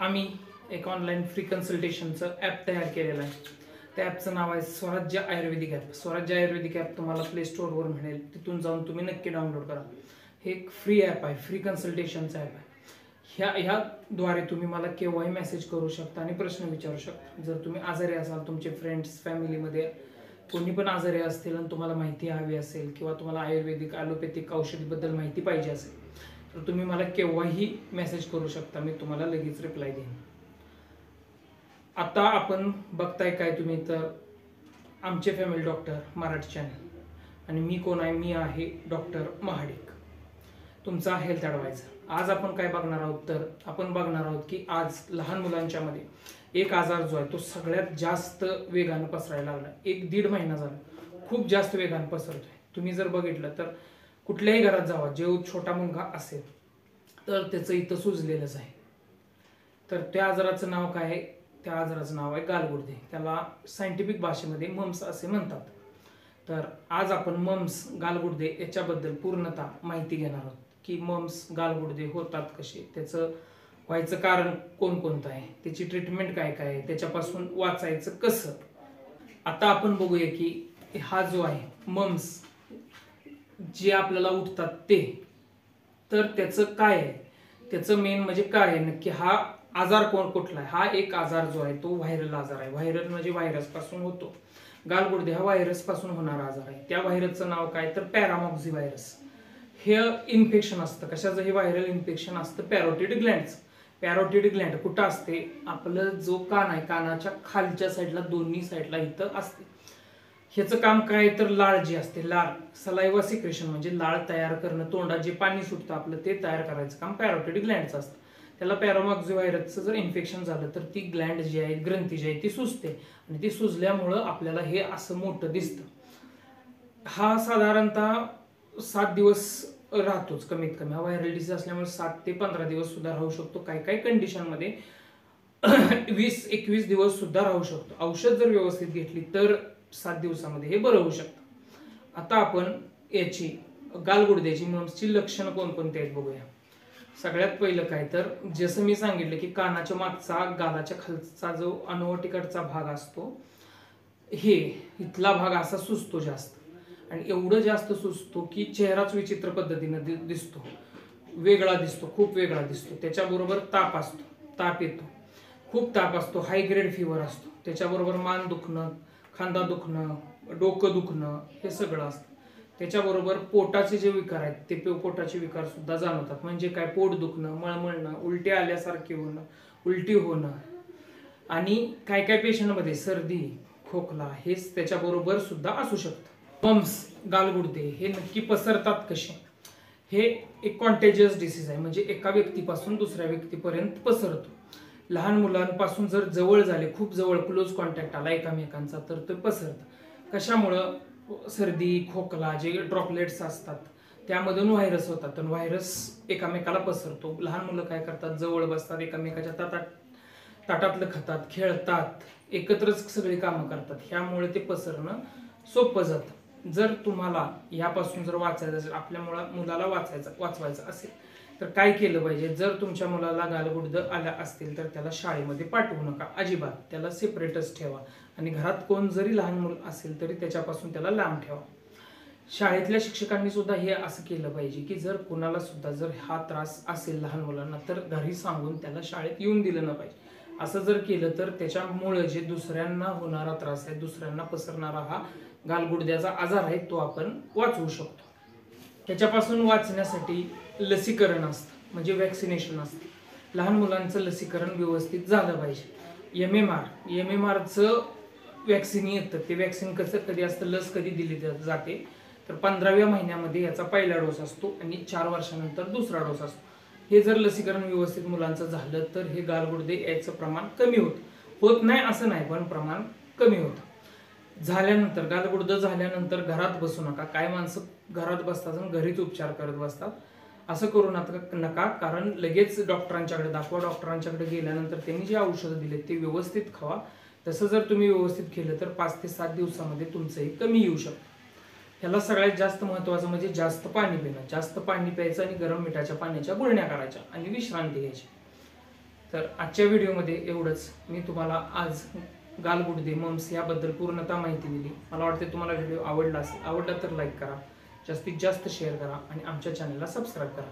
आम्ही एक online free कन्सल्टेशनचं app तयार केलेलं आहे. त्या ॲपचं नाव आहे स्वराज्य आयुर्वेदिक ॲप. स्वराज्य आयुर्वेदिक ॲप तुम्हाला प्ले स्टोअरवर मिळेल, तिथून जाऊन तुम्ही नक्की डाउनलोड करा. हे एक फ्री ॲप आहे, फ्री कन्सल्टेशनचं ॲप आहे. ह्याद्वारे तुम्ही मला केव्हाही मेसेज करू शकता आणि प्रश्न विचारू शकता. जर तुम्ही आजारी असाल, तुमचे फ्रेंड्स फॅमिलीमध्ये कोणी पण आजारी असतील आणि तुम्हाला माहिती हवी असेल किंवा तुम्हाला आयुर्वेदिक ॲलोपॅथिक औषधीबद्दल माहिती पाहिजे असेल तर तुम्ही मला केव्हाही मेसेज करू शकता, मी तुम्हाला लगेच रिप्लाय देईन. आता आपण बघताय काय तुम्ही तर आमचे फॅमिली डॉक्टर मराठी चॅनल, आणि मी कोण आहे, मी आहे डॉक्टर महाडिक, तुमचा हेल्थ ॲडवायझर. आज आपण काय बघणार आहोत तर आपण बघणार आहोत की आज लहान मुलांच्या मध्ये एक आजार जो आहे तो सगळ्यात जास्त वेगानं पसरायला लागला. 1-1.5 महिना झाला खूप जास्त वेगानं पसरतोय. तुम्ही जर बघितलं तर कुठल्याही घरात जावा, जो छोटा मुलगा असेल तर त्याचं इथं सुजलेलंच आहे. तर त्या आजाराचं नाव काय आहे? त्या आजाराचं नाव आहे गालगुर्दे. त्याला सायंटिफिक भाषेमध्ये मम्स असे म्हणतात. तर आज आपण मम्स गालगुर्दे याच्याबद्दल पूर्णतः माहिती घेणार आहोत की मम्स गालगुर्दे होतात कसे, त्याचं व्हायचं कारण कोणकोणतं आहे, त्याची ट्रीटमेंट काय काय आहे, त्याच्यापासून वाचायचं कसं. आता आपण बघूया की हा जो आहे मम्स जे आपल्याला उठतात ते, तर त्याचं काय आहे, त्याचं मेन म्हणजे काय आहे नक्की, हा आजार कुठला आहे. हा एक आजार जो आहे तो व्हायरल आजार आहे. व्हायरल म्हणजे व्हायरस पासून होतो. गालगुर्दे हा व्हायरस पासून होणारा आजार आहे. त्या व्हायरसचं नाव काय तर पॅरामॉक्झी व्हायरस. हे इन्फेक्शन असतं. कशाचं हे व्हायरल इन्फेक्शन असतं? Parotid glands. पॅरोटिड ग्लँड कुठं असते? आपलं जो कान आहे, कानाच्या खालच्या साईडला, दोन्ही साईडला इथं असते. ह्याचं काम काय तर लाळ जी असते, लाळ सलाइवा सिक्रेशन म्हणजे लाळ तयार करणं, तोंडात जे पाणी सुटतं आपलं ते तयार करायचं काम पॅरोटिड ग्लँडचं असतं. त्याला पॅरामॉक्झी व्हायरसचं जर इन्फेक्शन झालं तर ती ग्लँड जी आहे, ग्रंथी जी आहे ती सुजते, आणि ती सुजल्यामुळं आपल्याला हे असं मोठं दिसतं. हा साधारणतः 7 दिवस राहतोच कमीत कमी. हा व्हायरल डिसीज असल्यामुळे 7 ते 15 दिवस सुद्धा राहू शकतो. काही काही कंडिशनमध्ये 20-21 दिवस सुद्धा राहू शकतो. औषध जर व्यवस्थित घेतली तर 7 दिवसामध्ये हे बरं होऊ शकतं. आता आपण याची गालगुर्द्याची मम्सची लक्षणं कोणकोणती आहेत बघूया. सगळ्यात पहिलं काय तर जसं मी सांगितलं की कानाच्या मागचा, गालाच्या खालचा जो अनुवटीकडचा भाग असतो, हे इथला भाग असा सुजतो जास्त, आणि एवढं जास्त सुजतो की चेहराच विचित्र पद्धतीनं दिसतो, वेगळा दिसतो, खूप वेगळा दिसतो. त्याच्याबरोबर ताप असतो, ताप येतो, खूप ताप असतो, हाय ग्रेड फीवर असतो. त्याच्याबरोबर मान दुखणं, खांदा दुखणं, डोकं दुखणं हे सगळं असतं. त्याच्याबरोबर पोटाचे जे विकार आहेत ते पोटाचे विकार सुद्धा जाणवतात. म्हणजे काय, पोट दुखणं, मळमळणं, उलटी आल्यासारखे होणं, उलटी होणं, आणि काय काय पेशंटमध्ये सर्दी, खोकला हेच त्याच्याबरोबर सुद्धा असू शकतं. मम्स गालगुर्दे हे नक्की पसरतात कसे? हे एक कॉन्टेजियस डिसीज आहे, म्हणजे एका व्यक्तीपासून दुसऱ्या व्यक्तीपर्यंत पसरतो. लहान मुलांपासून जर जवळ झाले, खूप जवळ क्लोज कॉन्टॅक्ट आला एकमेकांचा तर ते पसरतं. कशामुळं? सर्दी, खोकला जे ड्रॉपलेट्स असतात त्यामधून व्हायरस होतात, आणि व्हायरस एकमेकाला पसरतो. लहान मुलं काय करतात, जवळ बसतात, एकमेकाच्या ताटातलं खातात, खेळतात, एकत्रच सगळी कामं करतात. ह्यामुळे ते पसरणं सोपं जातं. जर तुम्हाला यापासून जर वाचायचं असेल, आपल्या मुलाला वाचवायचं असेल तर काय केलं पाहिजे? जर तुमच्या मुलाला गालगुर्दे आल्या असतील तर त्याला शाळेमध्ये पाठवू नका अजिबात. त्याला सेपरेटच ठेवा, आणि घरात कोण जरी लहान मुलं असेल तरी त्याच्यापासून त्याला लांब ठेवा. शाळेतल्या शिक्षकांनी सुद्धा हे असं केलं पाहिजे की जर कुणाला सुद्धा जर हा त्रास असेल लहान मुलांना तर घरी सांगून त्याला शाळेत येऊन दिलं नाही पाहिजे. असं जर केलं तर त्याच्यामुळे जे दुसऱ्यांना होणारा त्रास आहे, दुसऱ्यांना पसरणारा हा गालगुर्द्याचा आजार आहे, तो आपण वाचवू शकतो. त्याच्यापासून वाचण्यासाठी लसीकरण असतं, म्हणजे वॅक्सिनेशन असतं. लहान मुलांचं लसीकरण व्यवस्थित झालं पाहिजे. MMRचं वॅक्सिन येतं. ते वॅक्सिन कधी असतं, लस कधी दिली जाते तर 15व्या महिन्यामध्ये याचा पहिला डोस असतो, आणि 4 वर्षानंतर दुसरा डोस असतो. हे जर लसीकरण व्यवस्थित मुलांचं झालं तर हे गालगुर्दे याचं प्रमाण कमी होत नाही असं नाही, पण प्रमाण कमी होतं. झाल्यानंतर गालगुर्दे झाल्यानंतर घरात बसू नका. काय माणसं घरात बसतात आणि घरीच उपचार करत बसतात, असं करू नका. कारण लगेच डॉक्टरांच्याकडे दाखवा. डॉक्टरांच्याकडे गेल्यानंतर त्यांनी जे औषधं दिले ते व्यवस्थित खावा. तसं जर तुम्ही व्यवस्थित केलं तर 5 ते 7 दिवसामध्ये तुमचं हे कमी येऊ शकतं. ह्याला सगळ्यात जास्त महत्त्वाचं म्हणजे जास्त पाणी पिणं. जास्त पाणी प्यायचं, आणि गरम मिठाच्या पाण्याच्या गुळण्या करायच्या, आणि विश्रांती घ्यायची. तर आजच्या व्हिडिओमध्ये एवढंच. मी तुम्हाला आज गालगुडदे मम्स याबद्दल पूर्णतः माहिती दिली. मला वाटते तुम्हाला व्हिडिओ आवडला असेल. आवडला तर लाईक करा, जास्तीत जास्त शेअर करा आणि आमच्या चॅनलला सबस्क्राईब करा.